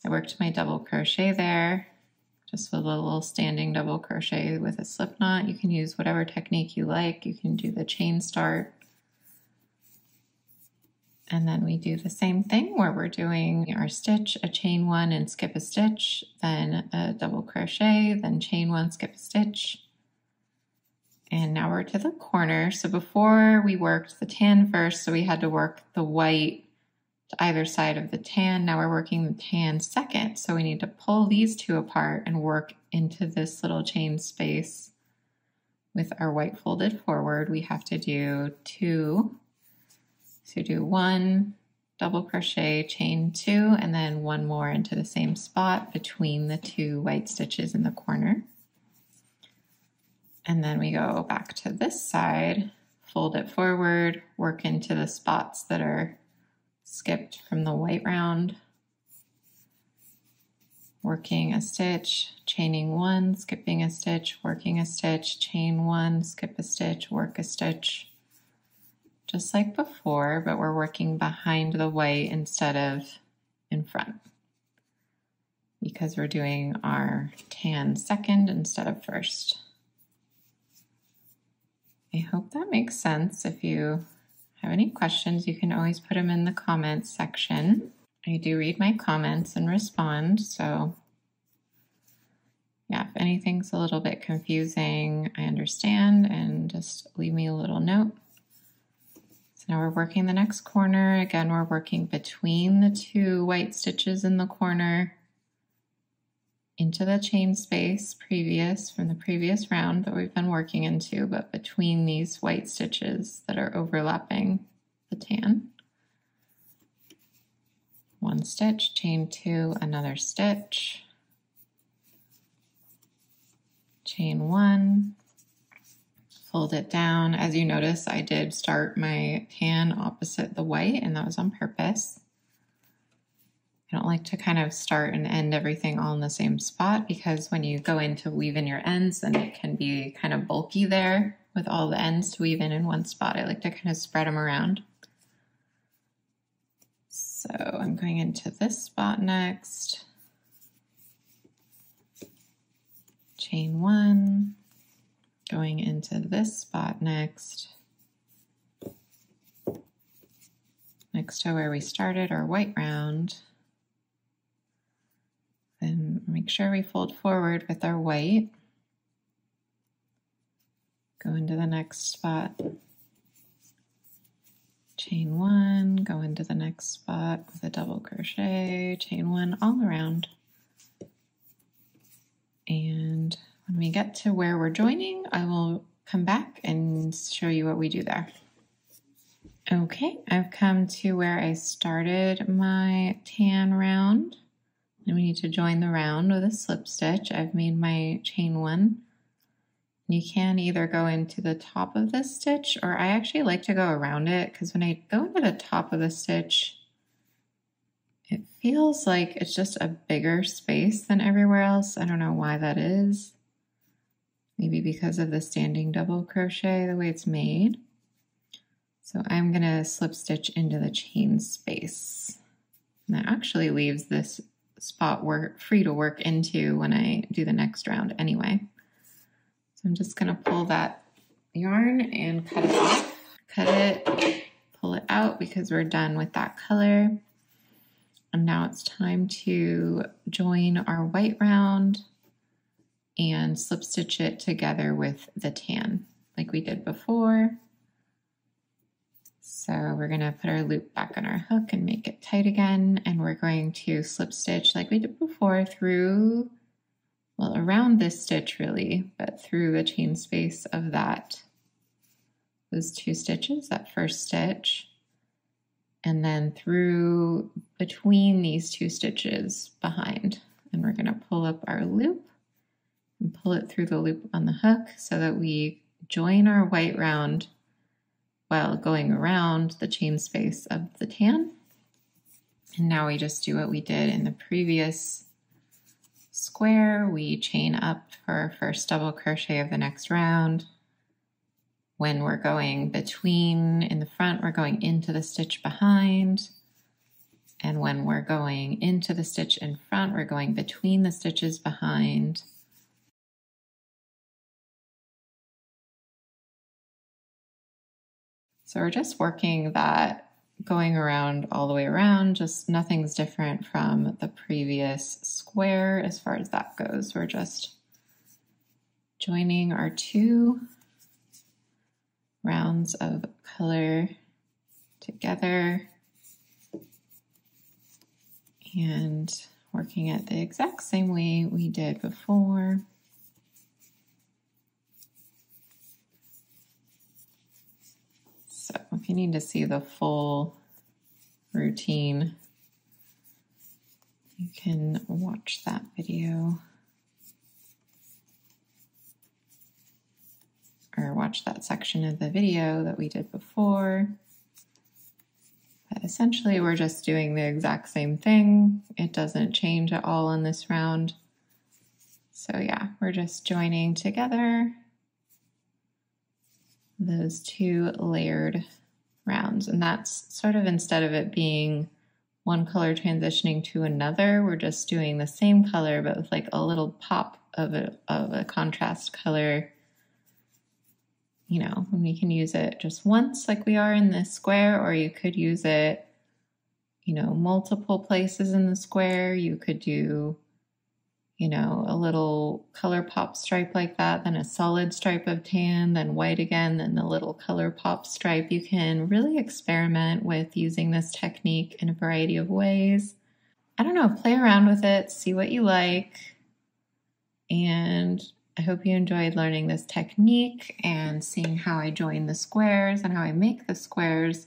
S1: I worked my double crochet there, just with a little standing double crochet with a slip knot. You can use whatever technique you like. You can do the chain start. And then we do the same thing where we're doing our stitch, a chain one and skip a stitch, then a double crochet, then chain one, skip a stitch. And now we're to the corner. So before we worked the tan first, so we had to work the white to either side of the tan. Now we're working the tan second. So we need to pull these two apart and work into this little chain space. With our white folded forward, we have to do 2. So do 1 double crochet, chain 2, and then 1 more into the same spot between the 2 white stitches in the corner. And then we go back to this side, fold it forward, work into the spots that are skipped from the white round, working a stitch, chaining 1, skipping a stitch, working a stitch, chain 1, skip a stitch, work a stitch. Just like before, but we're working behind the white instead of in front, because we're doing our tan second instead of first. I hope that makes sense. If you have any questions, you can always put them in the comments section. I do read my comments and respond, so yeah, if anything's a little bit confusing, I understand, and just leave me a little note. So now we're working the next corner. Again, we're working between the 2 white stitches in the corner into the chain space from the previous round that we've been working into, but between these white stitches that are overlapping the tan. 1 stitch, chain 2, another stitch, chain 1, fold it down. As you notice, I did start my tan opposite the white, and that was on purpose. I don't like to kind of start and end everything all in the same spot, because when you go in to weave in your ends, then it can be kind of bulky there with all the ends to weave in one spot. I like to kind of spread them around. So I'm going into this spot next. Chain 1, going into this spot next. Next to where we started our white round. Then make sure we fold forward with our white. Go into the next spot. Chain 1, go into the next spot with a double crochet, chain 1 all around. And when we get to where we're joining, I will come back and show you what we do there. Okay, I've come to where I started my tan round. And we need to join the round with a slip stitch. I've made my chain 1. You can either go into the top of this stitch, or I actually like to go around it, because when I go into the top of the stitch, it feels like it's just a bigger space than everywhere else. I don't know why that is. Maybe because of the standing double crochet, the way it's made. So I'm gonna slip stitch into the chain space. And that actually leaves this spot free to work into when I do the next round anyway. So I'm just gonna pull that yarn and cut it off. Cut it, pull it out, because we're done with that color. And now it's time to join our white round and slip stitch it together with the tan like we did before. So we're gonna put our loop back on our hook and make it tight again, and we're going to slip stitch like we did before through, well, around this stitch really, but through the chain space of those 2 stitches, that first stitch, and then through between these 2 stitches behind. And we're gonna pull up our loop and pull it through the loop on the hook so that we join our white round while going around the chain space of the tan. And now we just do what we did in the previous square. We chain up for our first double crochet of the next round. When we're going between in the front, we're going into the stitch behind. And when we're going into the stitch in front, we're going between the stitches behind. So we're just working that going around all the way around, just nothing's different from the previous square as far as that goes. We're just joining our 2 rounds of color together and working it the exact same way we did before. So if you need to see the full routine, you can watch that video or watch that section of the video that we did before. But essentially, we're just doing the exact same thing. It doesn't change at all in this round. So yeah, we're just joining together those 2 layered rounds. And that's sort of, instead of it being one color transitioning to another, we're just doing the same color, but with like a little pop of a contrast color. You know, and we can use it just once like we are in this square, or you could use it, you know, multiple places in the square. You could do, you know, a little color pop stripe like that, then a solid stripe of tan, then white again, then the little color pop stripe. You can really experiment with using this technique in a variety of ways. I don't know, play around with it, see what you like, and I hope you enjoyed learning this technique and seeing how I join the squares and how I make the squares.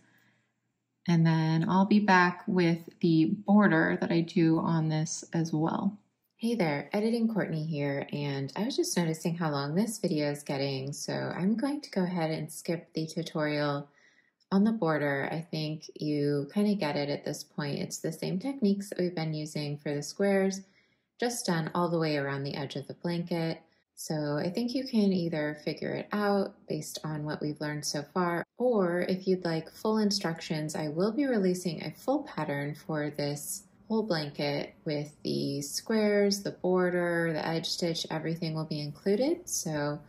S1: And then I'll be back with the border that I do on this as well. Hey there, Editing Courtney here, and I was just noticing how long this video is getting, so I'm going to go ahead and skip the tutorial on the border. I think you kind of get it at this point. It's the same techniques that we've been using for the squares, just done all the way around the edge of the blanket. So I think you can either figure it out based on what we've learned so far, or if you'd like full instructions, I will be releasing a full pattern for this whole blanket with the squares, the border, the edge stitch, everything will be included. So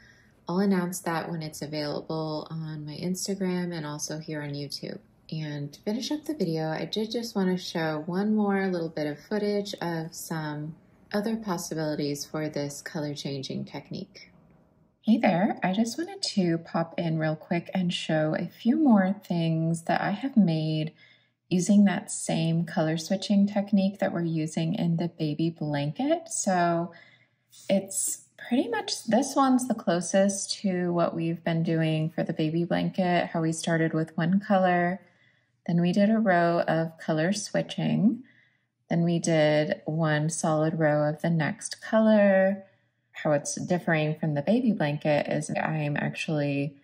S1: I'll announce that when it's available on my Instagram and also here on YouTube. And to finish up the video, I did just want to show one more little bit of footage of some other possibilities for this color changing technique. Hey there, I just wanted to pop in real quick and show a few more things that I have made using that same color switching technique that we're using in the baby blanket. So it's pretty much, this one's the closest to what we've been doing for the baby blanket, how we started with one color, then we did a row of color switching, then we did one solid row of the next color. How it's differing from the baby blanket is I'm actually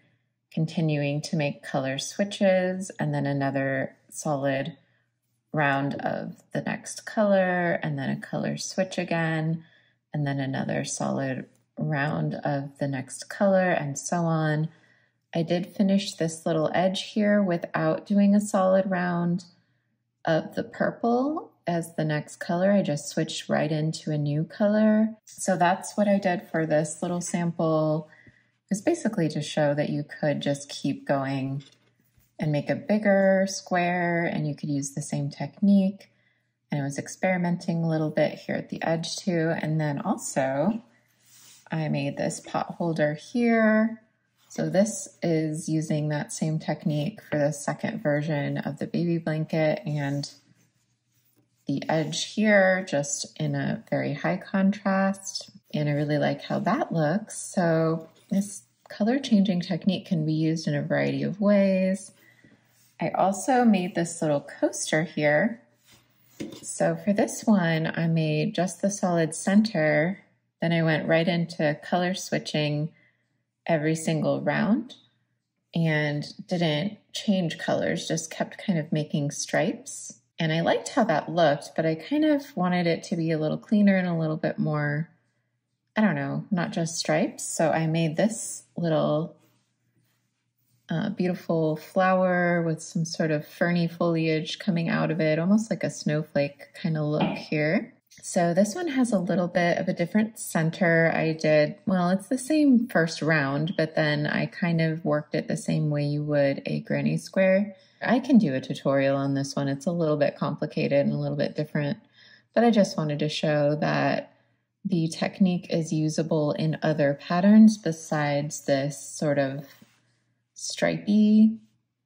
S1: continuing to make color switches and then another solid round of the next color and then a color switch again and then another solid round of the next color and so on. I did finish this little edge here without doing a solid round of the purple as the next color. I just switched right into a new color. So that's what I did for this little sample. It's basically to show that you could just keep going and make a bigger square and you could use the same technique. And I was experimenting a little bit here at the edge too. And then also I made this pot holder here. So this is using that same technique for the second version of the baby blanket, and the edge here just in a very high contrast. And I really like how that looks. So this color changing technique can be used in a variety of ways. I also made this little coaster here. So for this one, I made just the solid center. Then I went right into color switching every single round and didn't change colors, just kept kind of making stripes. And I liked how that looked, but I kind of wanted it to be a little cleaner and a little bit more, I don't know, not just stripes. So I made this little beautiful flower with some sort of ferny foliage coming out of it, almost like a snowflake kind of look here. So this one has a little bit of a different center. Well, it's the same first round, but then I kind of worked it the same way you would a granny square. I can do a tutorial on this one. It's a little bit complicated and a little bit different, but I just wanted to show that the technique is usable in other patterns besides this sort of stripy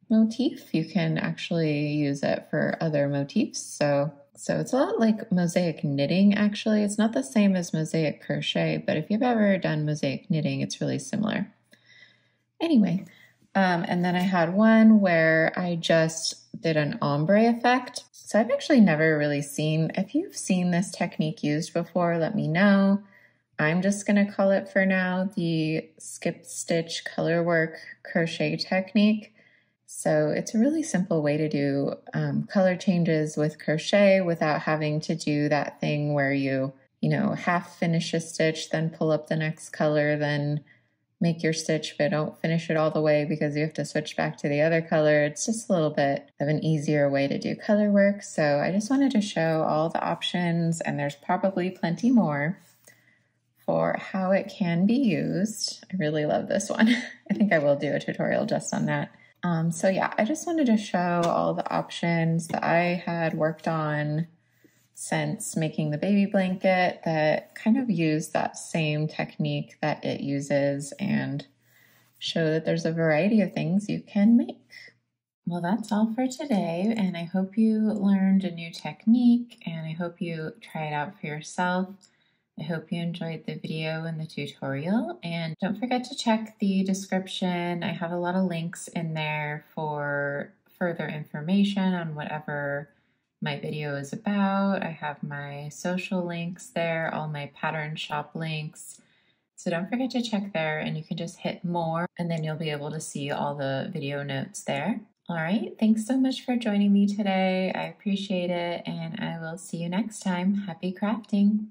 S1: motif. You can actually use it for other motifs. So it's a lot like mosaic knitting, actually. It's not the same as mosaic crochet, but if you've ever done mosaic knitting, it's really similar. Anyway, and then I had one where I just did an ombre effect. So I've actually never really seen, if you've seen this technique used before, let me know. I'm just going to call it for now the skip stitch color work crochet technique. So it's a really simple way to do color changes with crochet without having to do that thing where you half finish a stitch, then pull up the next color, then make your stitch, but don't finish it all the way because you have to switch back to the other color. It's just a little bit of an easier way to do color work. So I just wanted to show all the options, and there's probably plenty more for how it can be used. I really love this one. I think I will do a tutorial just on that. So yeah, I just wanted to show all the options that I had worked on since making the baby blanket that kind of use that same technique that it uses and show that there's a variety of things you can make. Well, that's all for today, and I hope you learned a new technique, and I hope you try it out for yourself. I hope you enjoyed the video and the tutorial, and don't forget to check the description. I have a lot of links in there for further information on whatever my video is about. I have my social links there, all my pattern shop links. So don't forget to check there, and you can just hit more, and then you'll be able to see all the video notes there. All right, thanks so much for joining me today. I appreciate it, and I will see you next time. Happy crafting!